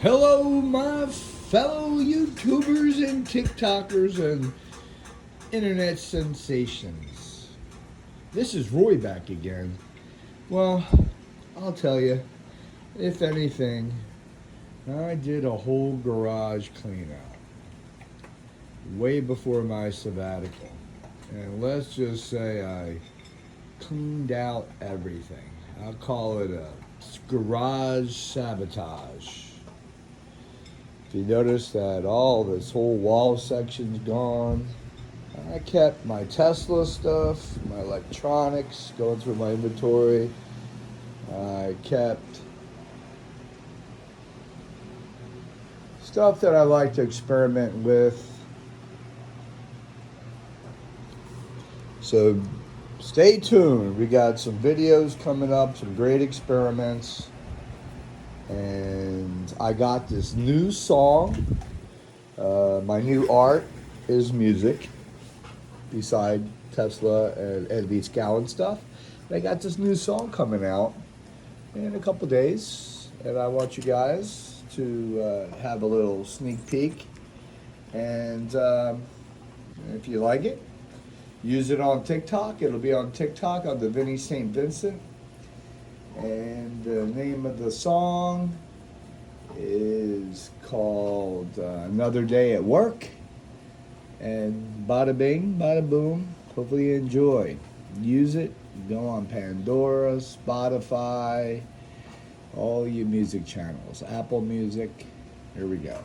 Hello, my fellow YouTubers and TikTokers and internet sensations. This is Roy back again. Well, I'll tell you, if anything, I did a whole garage clean out way before my sabbatical. And let's just say I cleaned out everything. I'll call it a garage sabotage. If you notice that all this whole wall section's gone, I kept my Tesla stuff, my electronics, going through my inventory. I kept stuff that I like to experiment with. So stay tuned. We got some videos coming up, some great experiments. And I got this new song. My new art is music, beside Tesla and Leedskalnin stuff. I got this new song coming out in a couple days, and I want you guys to have a little sneak peek. And if you like it, use it on TikTok. It'll be on TikTok on the Vinny St. Vincent. And the name of the song is called Another Day at Work. And bada bing, bada boom. Hopefully you enjoy. Use it. Go on Pandora, Spotify, all your music channels. Apple Music. Here we go.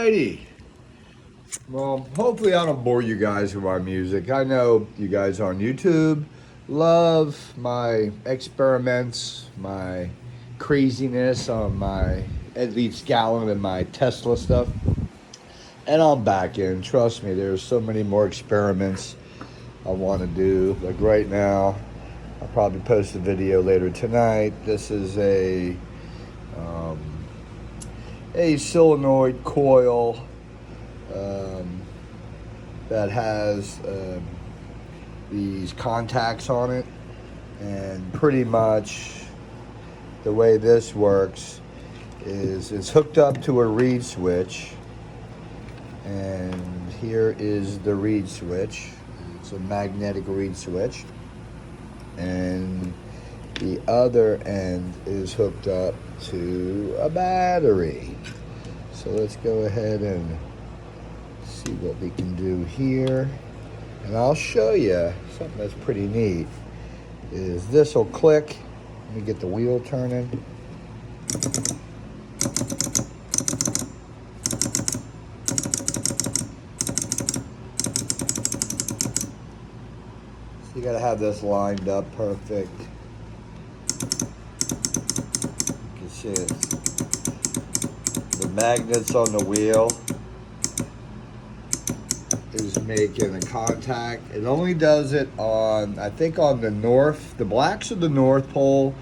Alrighty. Well, hopefully I don't bore you guys with my music. I know you guys on YouTube love my experiments, my craziness on my Leedskalnin and my Tesla stuff. And I'm back in. Trust me, there's so many more experiments I want to do. Like right now, I'll probably post a video later tonight. This is a solenoid coil that has these contacts on it, and pretty much the way this works is it's hooked up to a reed switch, and here is the reed switch. It's a magnetic reed switch, and the other end is hooked up to a battery. So let's go ahead and see what we can do here. And I'll show you something that's pretty neat. Is this will click. Let me get the wheel turning. So you gotta have this lined up perfect. You can see it's the magnets on the wheel is making a contact. It only does it on, I think, on the north. The blacks are the North Pole,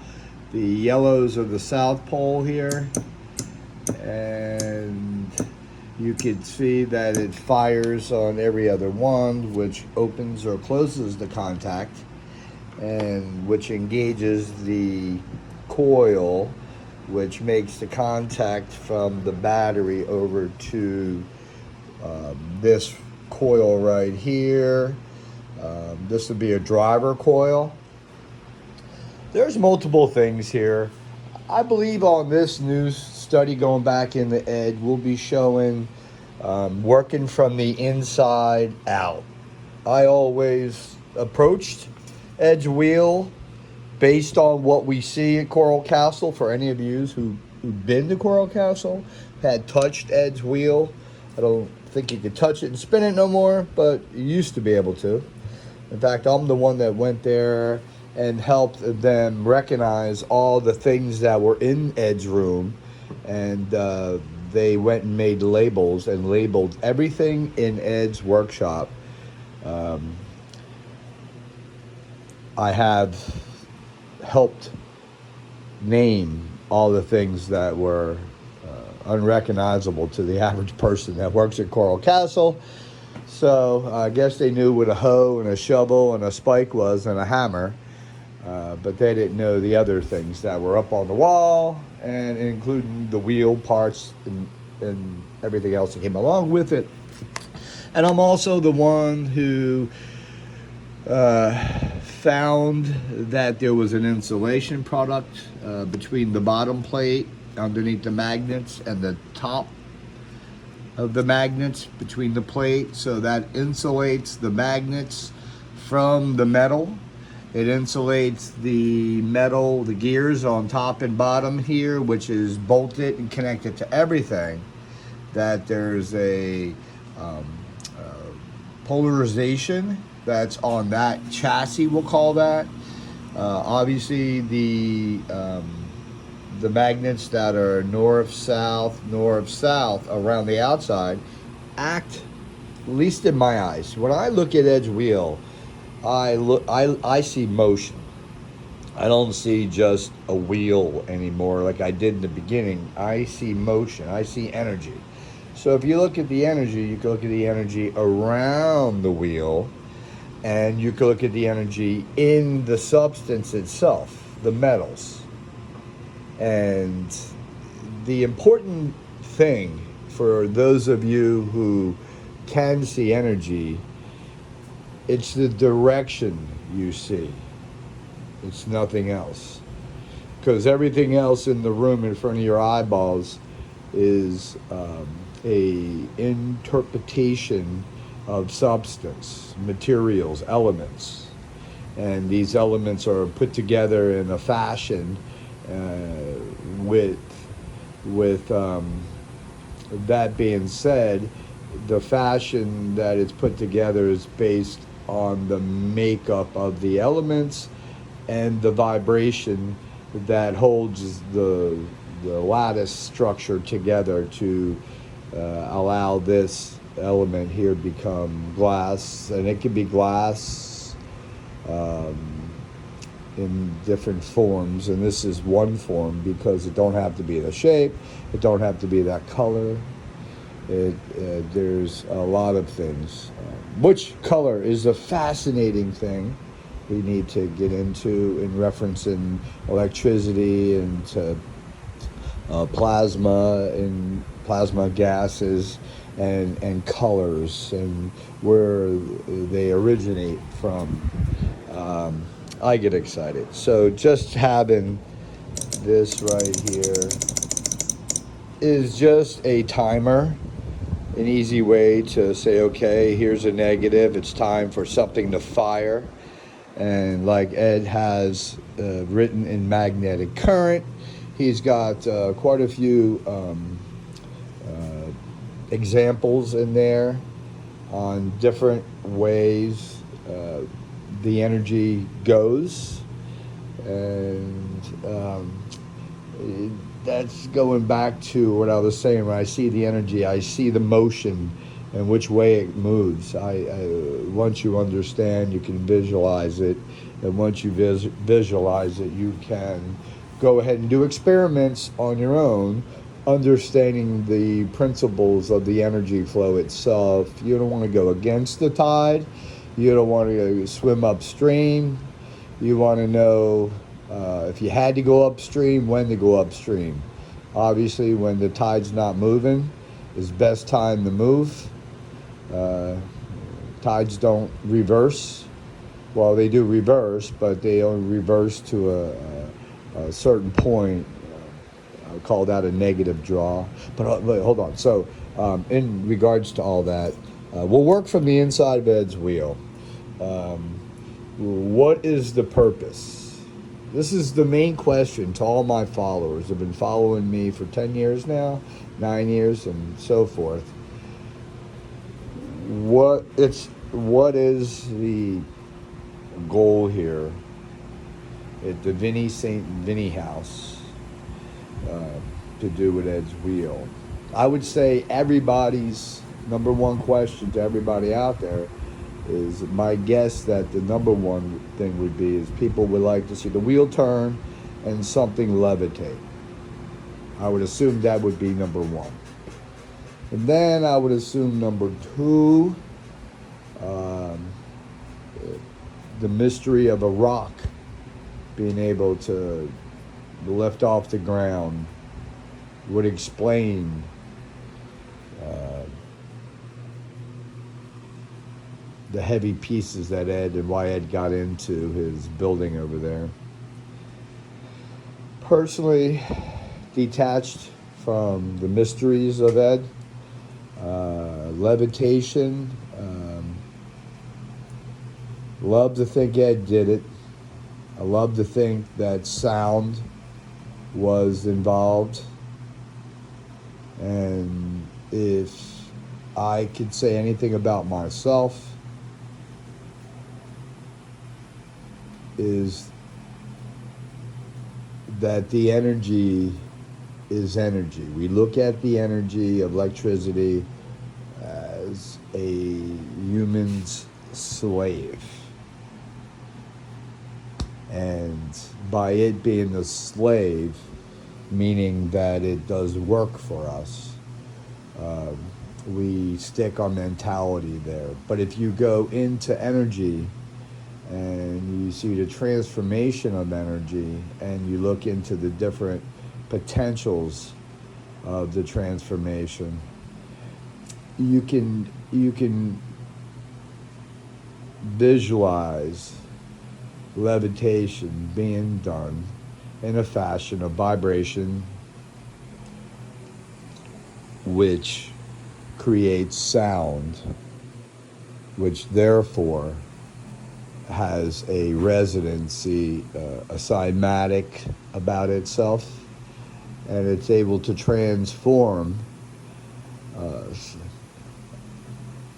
the yellows are the South Pole here. And you can see that it fires on every other one, which opens or closes the contact, and which engages the coil, which makes the contact from the battery over to this coil right here. This would be a driver coil. There's multiple things here. I believe on this new study going back in the Ed, we'll be showing working from the inside out. I always approached Ed's wheel based on what we see at Coral Castle. For any of you who've been to Coral Castle, had touched Ed's wheel. I don't think you could touch it and spin it no more, but you used to be able to. In fact, I'm the one that went there and helped them recognize all the things that were in Ed's room, and they went and made labels and labeled everything in Ed's workshop. I have helped name all the things that were unrecognizable to the average person that works at Coral Castle. So I guess they knew what a hoe and a shovel and a spike was and a hammer, but they didn't know the other things that were up on the wall, and including the wheel parts and everything else that came along with it. And I'm also the one who found that there was an insulation product between the bottom plate underneath the magnets and the top of the magnets between the plate, so that insulates the magnets from the metal. It insulates the metal, the gears on top and bottom here, which is bolted and connected to everything, that there's a polarization that's on that chassis, we'll call that. Obviously the magnets that are north, south around the outside act, at least in my eyes. When I look at Ed's wheel, I see motion. I don't see just a wheel anymore like I did in the beginning. I see motion. I see energy. So if you look at the energy, you can look at the energy around the wheel, and you can look at the energy in the substance itself, the metals. And the important thing for those of you who can see energy, it's the direction you see. It's nothing else. Because everything else in the room in front of your eyeballs is a interpretation of substance, materials, elements. And these elements are put together in a fashion with That being said, the fashion that it's put together is based on the makeup of the elements and the vibration that holds the lattice structure together to allow this element here become glass. And it can be glass in different forms, and this is one form because it don't have to be the shape, it don't have to be that color. There's a lot of things. Which color is a fascinating thing we need to get into in referencing electricity and plasma and plasma gases and colors and where they originate from. I get excited. So just having this right here is just a timer, an easy way to say, okay, here's a negative, it's time for something to fire. And like Ed has written in Magnetic Current, he's got quite a few examples in there on different ways the energy goes. And that's going back to what I was saying. When I see the energy, I see the motion and which way it moves. Once you understand, you can visualize it, and once you visualize it, you can go ahead and do experiments on your own, understanding the principles of the energy flow itself. You don't want to go against the tide. You don't want to swim upstream. You want to know if you had to go upstream, when to go upstream. Obviously, when the tide's not moving, is best time to move. Tides don't reverse. Well, they do reverse, but they only reverse to a certain point. I would call that a negative draw. But hold on. So, in regards to all that, we'll work from the inside of Ed's wheel. What is the purpose? This is the main question to all my followers. Have been following me for 10 years now, 9 years, and so forth. What is the goal here at the Vinnie St. Vinnie house to do with Ed's wheel? I would say everybody's number one question to everybody out there is, my guess that the number one thing would be is people would like to see the wheel turn and something levitate. I would assume that would be number one. And then I would assume number two, the mystery of a rock being able to lift off the ground would explain the heavy pieces that Ed and why Ed got into his building over there. Personally, detached from the mysteries of Ed, levitation, love to think Ed did it. I love to think that sound was involved. And if I could say anything about myself, is that the energy is energy. We look at the energy of electricity as a human's slave. And by it being a slave, meaning that it does work for us, we stick our mentality there. But if you go into energy and you see the transformation of energy and you look into the different potentials of the transformation, you can visualize levitation being done in a fashion of vibration which creates sound, which therefore has a residency, a cymatic about itself, and it's able to transform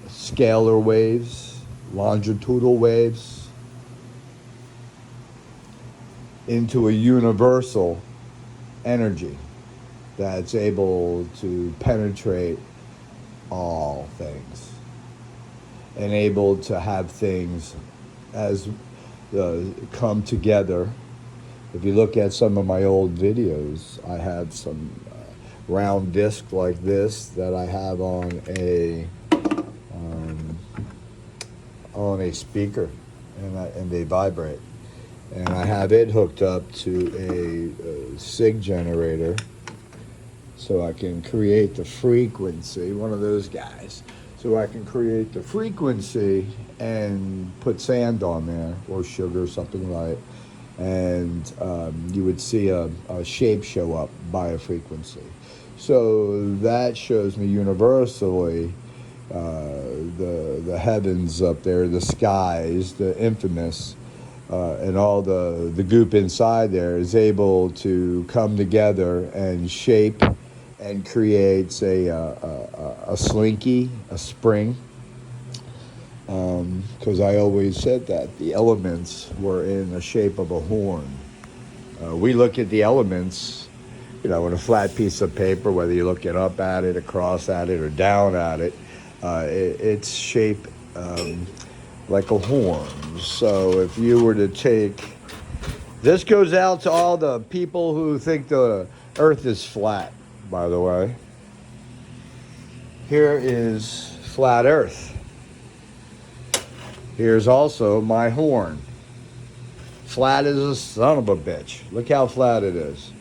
scalar waves, longitudinal waves, into a universal energy that's able to penetrate all things and able to have things as come together. If you look at some of my old videos, I have some round disc like this that I have on a speaker, and they vibrate. And I have it hooked up to a SIG generator, so I can create the frequency, one of those guys. So I can create the frequency and put sand on there, or sugar, something like, and you would see a shape show up by a frequency. So that shows me universally the heavens up there, the skies, the infamous, and all the goop inside there is able to come together and shape and creates a slinky, a spring. Because I always said that the elements were in the shape of a horn. We look at the elements, in a flat piece of paper, whether you're looking up at it, across at it, or down at it, it's shaped like a horn. So if you were to take, this goes out to all the people who think the earth is flat, by the way. Here is flat earth. Here's also my horn. Flat as a son of a bitch. Look how flat it is.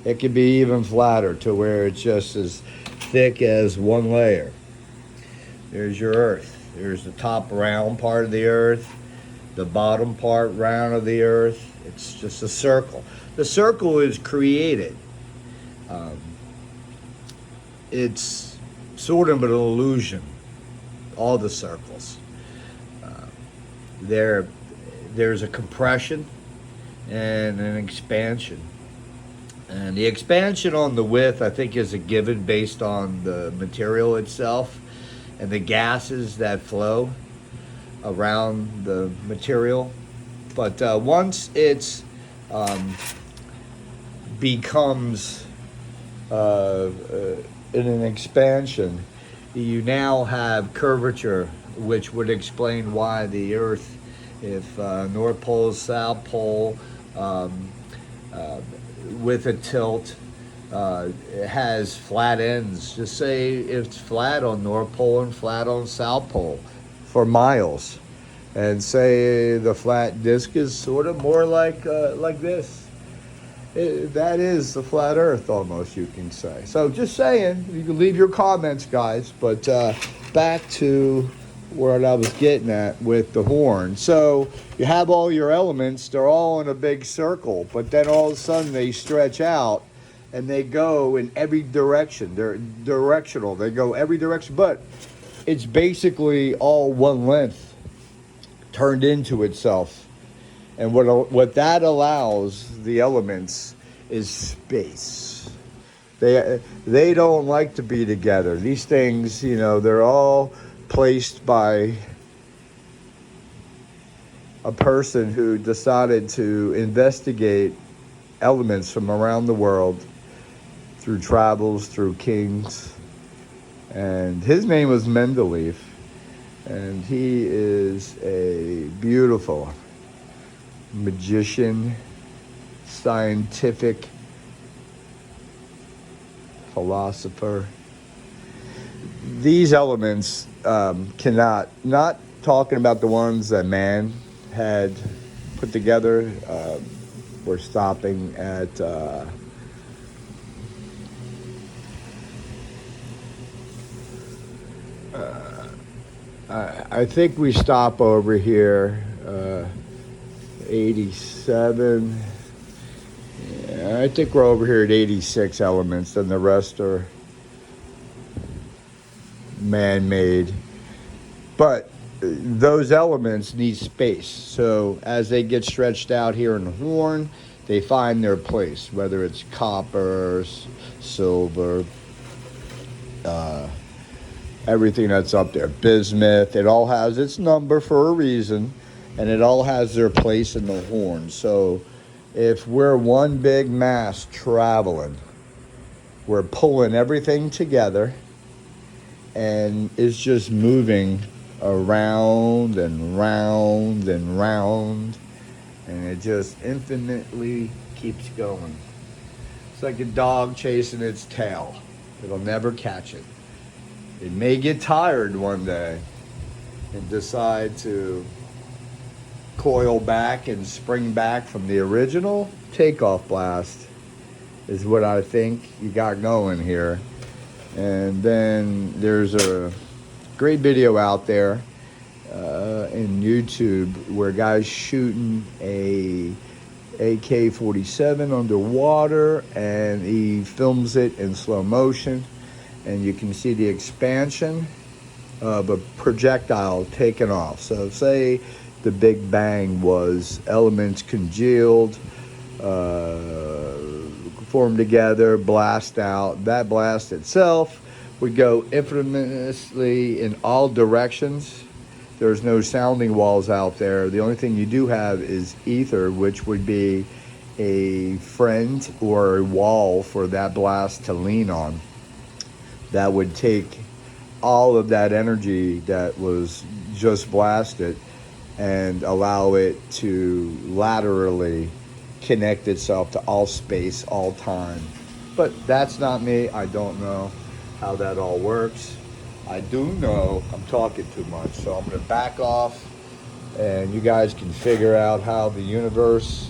It could be even flatter to where it's just as thick as one layer. There's your earth. There's the top round part of the earth, the bottom part round of the earth. It's just a circle. The circle is created. It's sort of an illusion, all the circles. There's a compression and an expansion. And the expansion on the width, I think, is a given based on the material itself and the gases that flow around the material. But once it's becomes in an expansion, you now have curvature, which would explain why the Earth, if North Pole, South Pole, with a tilt, it has flat ends. Just say it's flat on North Pole and flat on South Pole for miles, and say the flat disc is sort of more like this. That is the flat Earth, almost, you can say. So just saying, you can leave your comments, guys. But back to what I was getting at with the horn. So you have all your elements, they're all in a big circle, but then all of a sudden they stretch out and they go in every direction. They're directional, they go every direction, but it's basically all one length turned into itself. And what that allows the elements is space. They don't like to be together. These things, they're all placed by a person who decided to investigate elements from around the world through travels, through kings. And his name was Mendeleev. And he is a beautiful magician, scientific philosopher. These elements cannot, not talking about the ones that man had put together, we're stopping at I think we stop over here 87. Yeah, I think we're over here at 86 elements, and the rest are man-made. But those elements need space. So as they get stretched out here in the horn, they find their place, whether it's copper, silver, everything that's up there. Bismuth, it all has its number for a reason, and it all has their place in the horn. So if we're one big mass traveling, we're pulling everything together, and it's just moving around and round and round, and it just infinitely keeps going. It's like a dog chasing its tail. It'll never catch it. It may get tired one day and decide to coil back and spring back from the original takeoff blast, is what I think you got going here. And then there's a great video out there in YouTube where a guy's shooting a AK-47 underwater, and he films it in slow motion, and you can see the expansion of a projectile taking off. So say the Big Bang was elements congealed, form together, blast out. That blast itself would go infinitesimally in all directions. There's no sounding walls out there. The only thing you do have is ether, which would be a friend or a wall for that blast to lean on. That would take all of that energy that was just blasted and allow it to laterally connect itself to all space, all time. But that's not me. I don't know how that all works. I do know I'm talking too much, so I'm going to back off, and you guys can figure out how the universe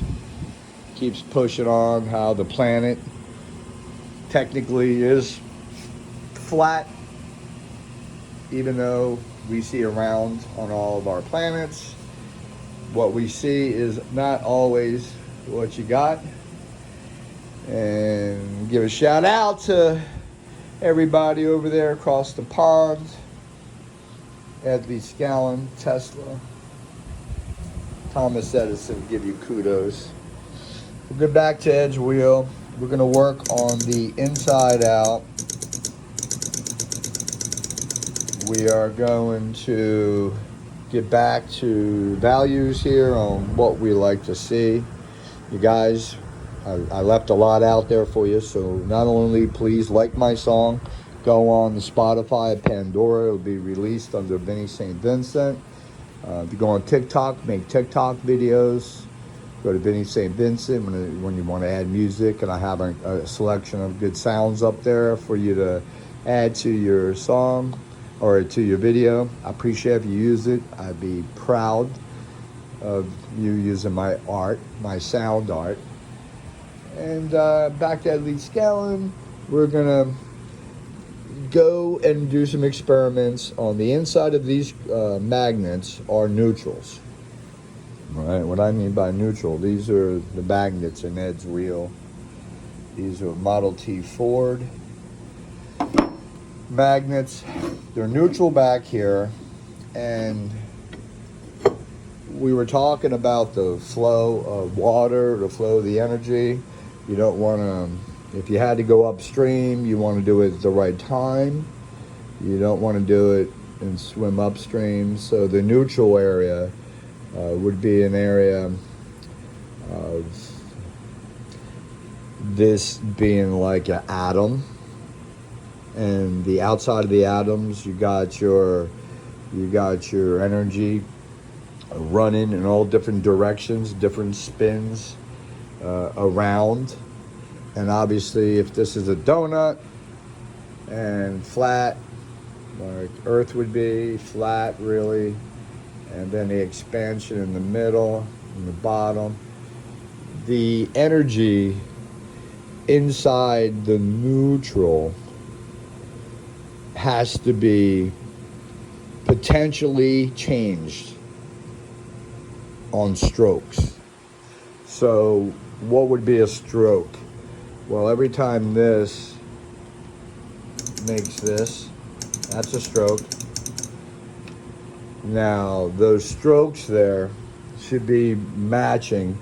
keeps pushing on, how the planet technically is flat, even though we see around on all of our planets. What we see is not always what you got. And give a shout out to everybody over there across the pond at Leedskalnin, Tesla, Thomas Edison, give you kudos. We'll get back to Edge Wheel. We're going to work on the inside out. We are going to get back to values here on what we like to see. You guys, I left a lot out there for you, so not only please like my song, go on the Spotify, Pandora, it'll be released under Vinny St. Vincent. If you go on TikTok, make TikTok videos, go to Vinny St. Vincent when you want to add music, and I have a selection of good sounds up there for you to add to your song or to your video. I appreciate if you use it. I'd be proud of you using my art, my sound art. And back to Leedskalnin, we're gonna go and do some experiments on the inside of these magnets are neutrals. All right, what I mean by neutral, these are the magnets in Ed's wheel. These are Model T Ford magnets. They're neutral back here, and we were talking about the flow of water, the flow of the energy. You don't want to, if you had to go upstream, you want to do it at the right time. You don't want to do it and swim upstream. So the neutral area would be an area of this being like an atom, and the outside of the atoms, you got your energy running in all different directions, different spins around. And obviously, if this is a donut and flat, like Earth would be flat, really, and then the expansion in the middle and the bottom, the energy inside the neutral has to be potentially changed on strokes. So what would be a stroke? Well, every time this makes this, that's a stroke. Now, those strokes there should be matching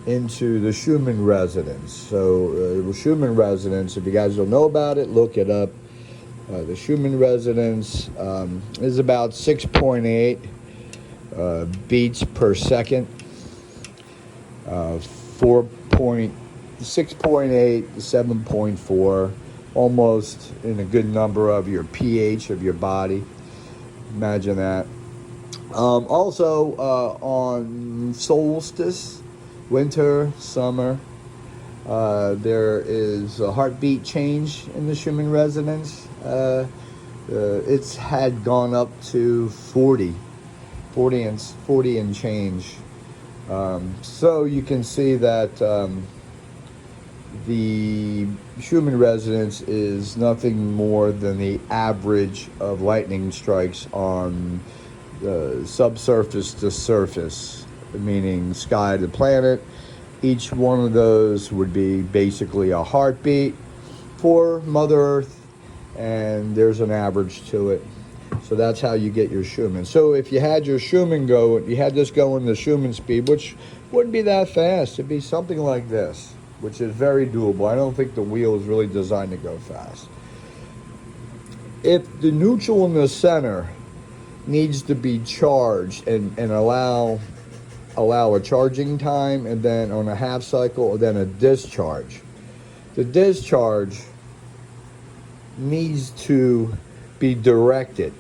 into the Schumann resonance. So Schumann resonance, if you guys don't know about it, look it up. The Schumann resonance is about 6.8 beats per second. 6.8 to 7.4, almost in a good number of your pH of your body. Imagine that. Also, on solstice, winter, summer, there is a heartbeat change in the Schumann resonance. It's had gone up to 40 and change. So you can see that the Schumann resonance is nothing more than the average of lightning strikes on the subsurface to surface, meaning sky to planet. Each one of those would be basically a heartbeat for Mother Earth, and there's an average to it. So that's how you get your Schumann. So if you had your Schumann go, you had this going the Schumann speed, which wouldn't be that fast. It'd be something like this, which is very doable. I don't think the wheel is really designed to go fast. If the neutral in the center needs to be charged and allow a charging time, and then on a half cycle, and then a discharge. The discharge needs to be directed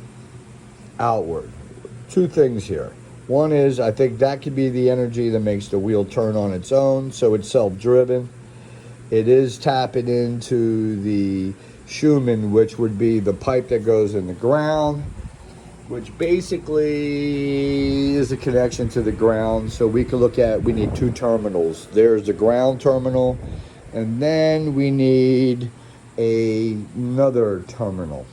outward. Two things here. One is, I think that could be the energy that makes the wheel turn on its own, so it's self-driven. It is tapping into the Schumann, which would be the pipe that goes in the ground, which basically is a connection to the ground. So we could look at, we need two terminals. There's the ground terminal, and then we need another terminal.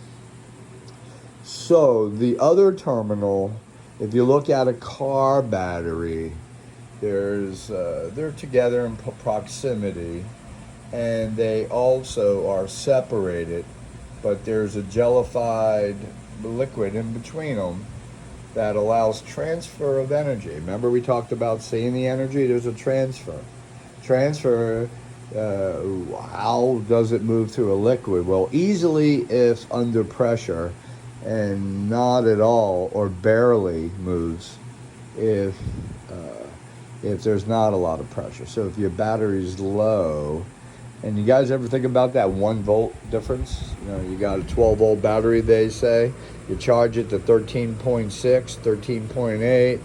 So the other terminal, if you look at a car battery, they're together in proximity, and they also are separated, but there's a jellified liquid in between them that allows transfer of energy. Remember we talked about seeing the energy? There's a transfer. How does it move through a liquid? Well, easily if under pressure, and not at all or barely moves if there's not a lot of pressure. So if your battery's low, and you guys ever think about that 1 volt difference? You know, you got a 12 volt battery, they say. You charge it to 13.6, 13.8,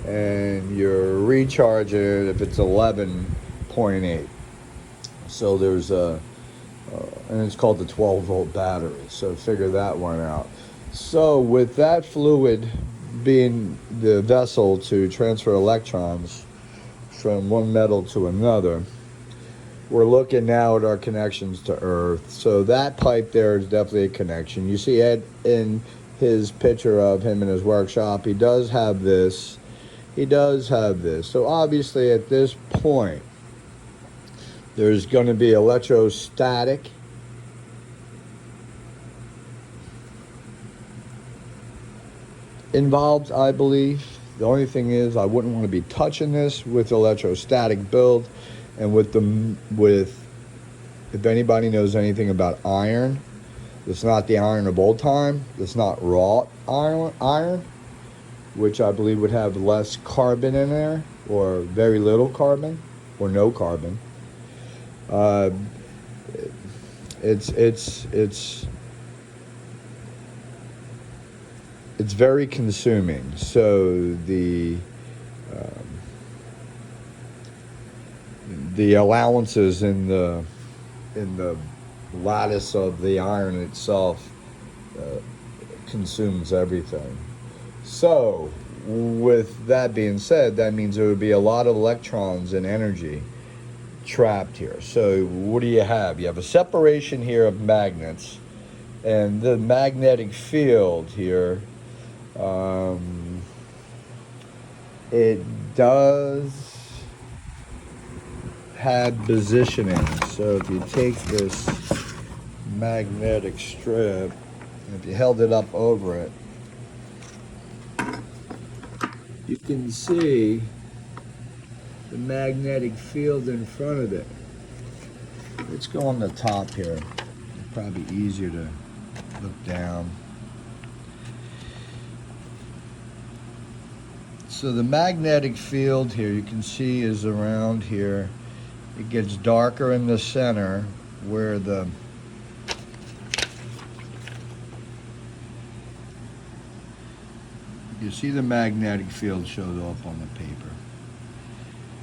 and you're recharging if it's 11.8. So there's and it's called the 12 volt battery. So figure that one out. So with that fluid being the vessel to transfer electrons from one metal to another, we're looking now at our connections to Earth. So that pipe there is definitely a connection. You see Ed in his picture of him in his workshop, he does have this. So obviously at this point, there's going to be electrostatic involved, I believe. The only thing is I wouldn't want to be touching this with electrostatic build. And if anybody knows anything about iron, it's not the iron of old time. It's not wrought iron, which I believe would have less carbon in there, or very little carbon, or no carbon. It's very consuming. So the allowances in the lattice of the iron itself consumes everything. So with that being said, that means there would be a lot of electrons and energy trapped here. So what do you have? You have a separation here of magnets, and the magnetic field here, it does have positioning. So if you take this magnetic strip, and if you held it up over it, you can see the magnetic field in front of it. Let's go on the top here. It's probably easier to look down. So the magnetic field here, you can see, is around here. It gets darker in the center where you see the magnetic field showed up on the paper.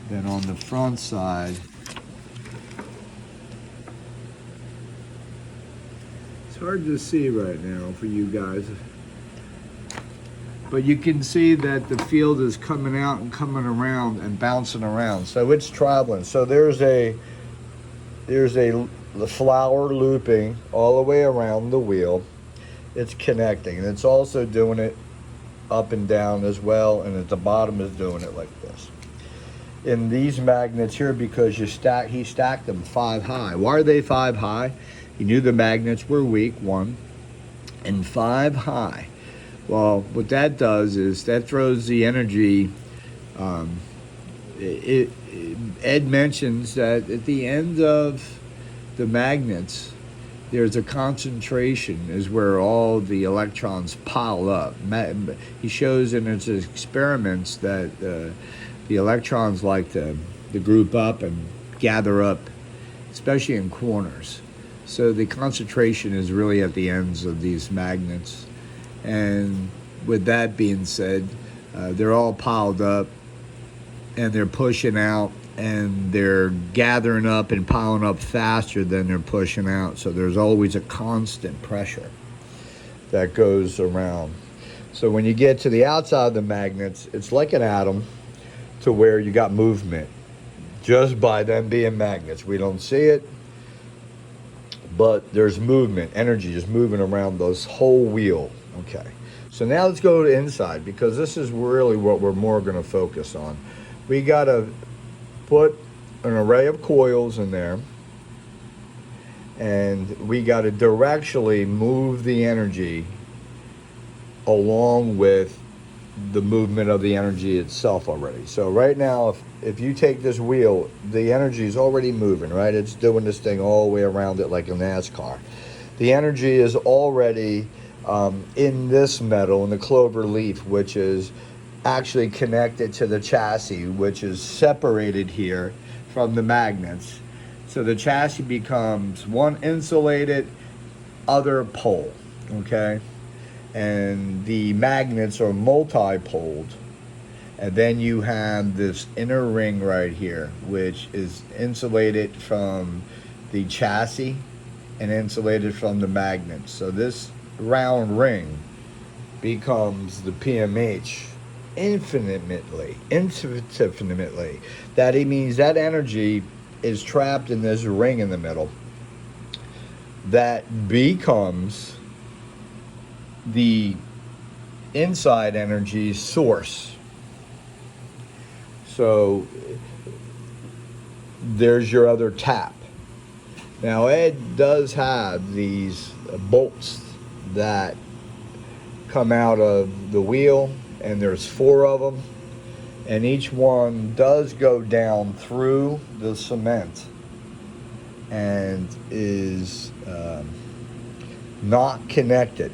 Then on the front side, it's hard to see right now for you guys, but you can see that the field is coming out and coming around and bouncing around. So it's traveling. So there's the flower looping all the way around the wheel. It's connecting, and it's also doing it up and down as well, and at the bottom is doing it like this. In these magnets here, because he stacked them 5 high. Why are they 5 high? He knew the magnets were weak, 1, and 5 high. Well, what that does is that throws the energy. Ed mentions that at the end of the magnets, there's a concentration is where all the electrons pile up. He shows in his experiments that the electrons like to group up and gather up, especially in corners. So the concentration is really at the ends of these magnets. And with that being said, they're all piled up and they're pushing out, and they're gathering up and piling up faster than they're pushing out. So there's always a constant pressure that goes around. So when you get to the outside of the magnets, it's like an atom, to where you got movement just by them being magnets. We don't see it, but there's movement. Energy is moving around this whole wheel. Okay, so now let's go to inside, because this is really what we're more going to focus on. We got to put an array of coils in there, and we got to directionally move the energy along with the movement of the energy itself already. So right now, if you take this wheel, the energy is already moving, right? It's doing this thing all the way around it like a NASCAR. The energy is already in this metal, in the clover leaf, which is actually connected to the chassis, which is separated here from the magnets. So the chassis becomes one insulated, other pole, okay? And the magnets are multi-poled. And then you have this inner ring right here, which is insulated from the chassis and insulated from the magnets. So this round ring becomes the PMH infinitely. That it means that energy is trapped in this ring in the middle that becomes the inside energy source. So there's your other tap. Now Ed does have these bolts that come out of the wheel, and there's 4 of them, and each one does go down through the cement and is not connected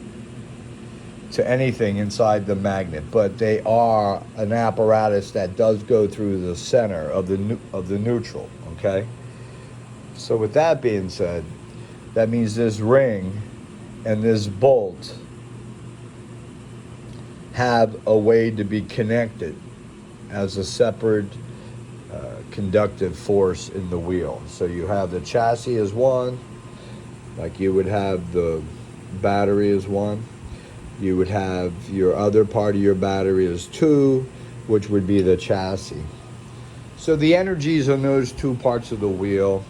to anything inside the magnet, but they are an apparatus that does go through the center of the neutral. Okay, so with that being said, that means this ring and this bolt have a way to be connected as a separate conductive force in the wheel. So you have the chassis as one, like you would have the battery as one. You would have your other part of your battery as 2, which would be the chassis. So the energies on those 2 parts of the wheel,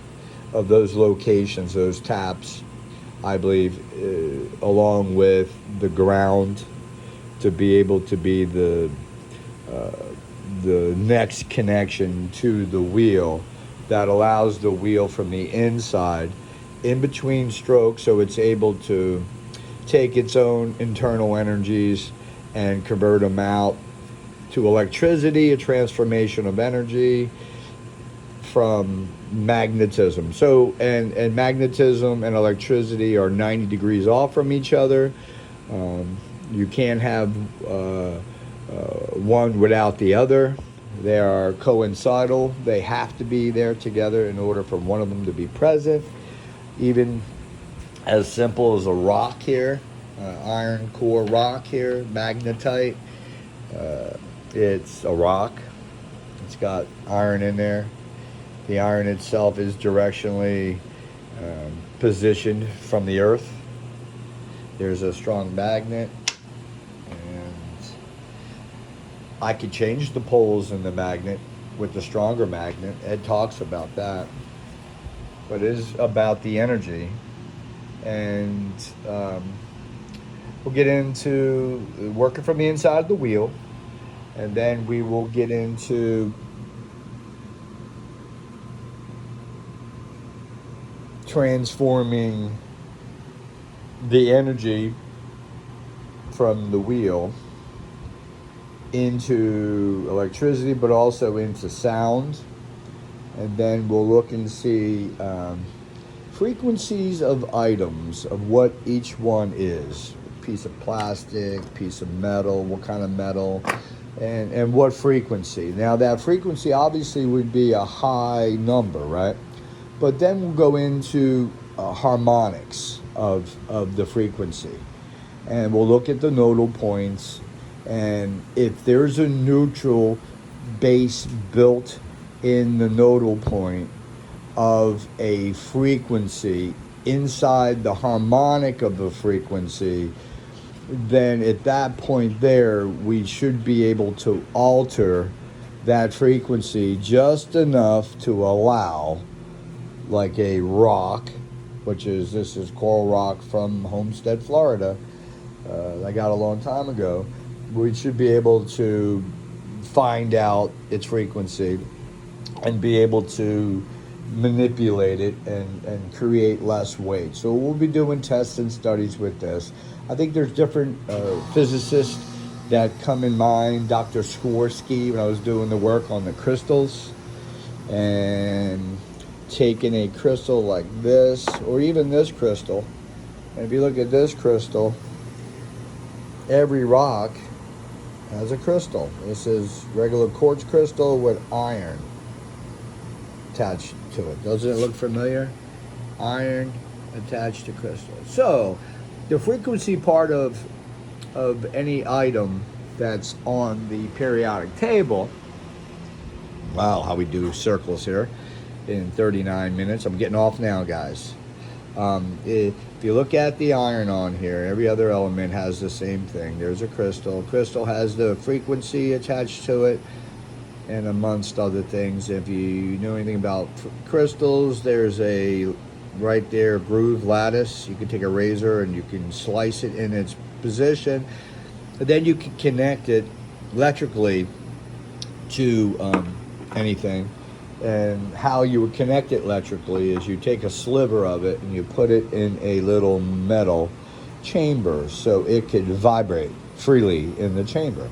of those locations, those taps, I believe, along with the ground, to be able to be the next connection to the wheel that allows the wheel from the inside, in between strokes, so it's able to take its own internal energies and convert them out to electricity, a transformation of energy, from magnetism. So, and magnetism and electricity are 90 degrees off from each other. You can't have one without the other. They are coincidental. They have to be there together in order for one of them to be present. Even as simple as a rock here, iron core rock here, magnetite. It's a rock. It's got iron in there. The iron itself is directionally positioned from the earth. There's a strong magnet, and I could change the poles in the magnet with the stronger magnet. Ed talks about that. But it is about the energy. And we'll get into working from the inside of the wheel. And then we will get into transforming the energy from the wheel into electricity, but also into sound. And then we'll look and see frequencies of items, of what each one is. Piece of plastic, piece of metal, what kind of metal, and what frequency. Now that frequency obviously would be a high number, right? But then we'll go into harmonics of the frequency. And we'll look at the nodal points. And if there's a neutral base built in the nodal point of a frequency inside the harmonic of the frequency, then at that point there, we should be able to alter that frequency just enough to allow, like a rock, this is coral rock from Homestead, Florida, I got a long time ago. We should be able to find out its frequency and be able to manipulate it and create less weight. So we'll be doing tests and studies with this. I think there's different physicists that come in mind. Dr. Skorsky, when I was doing the work on the crystals, and taking a crystal like this, or even this crystal, and if you look at this crystal, every rock has a crystal. This is regular quartz crystal with iron attached to it. Doesn't it look familiar? Iron attached to crystal. So the frequency part of any item that's on the periodic table, wow, how we do circles here in 39 minutes. I'm getting off now, guys. If you look at the iron on here, every other element has the same thing. There's a crystal. Crystal has the frequency attached to it, and amongst other things. If you know anything about crystals, there's a right there groove lattice. You can take a razor and you can slice it in its position, and then you can connect it electrically to anything. And how you would connect it electrically is you take a sliver of it and you put it in a little metal chamber so it could vibrate freely in the chamber.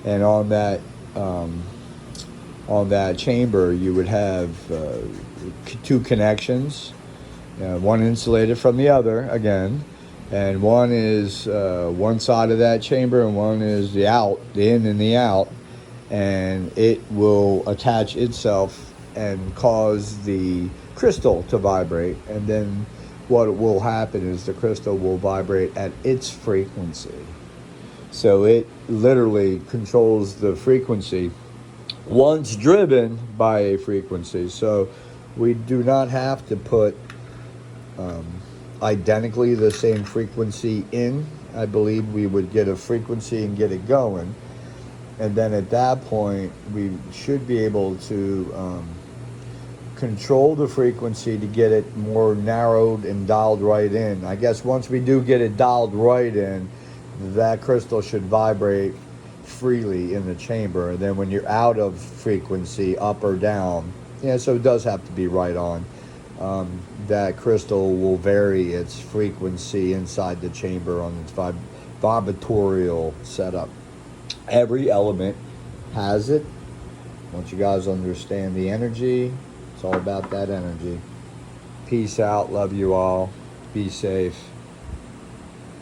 And on that chamber you would have two connections, one insulated from the other again, and one is one side of that chamber and one is the in and the out, and it will attach itself and cause the crystal to vibrate. And then what will happen is the crystal will vibrate at its frequency. So it literally controls the frequency once driven by a frequency. So we do not have to put identically the same frequency in. I believe we would get a frequency and get it going. And then at that point, we should be able to control the frequency to get it more narrowed and dialed right in. I guess once we do get it dialed right in, that crystal should vibrate freely in the chamber. And then when you're out of frequency, up or down, so it does have to be right on, that crystal will vary its frequency inside the chamber on its vibratorial setup. Every element has it. Once you guys understand the energy all about that energy. Peace out. Love you all. Be safe.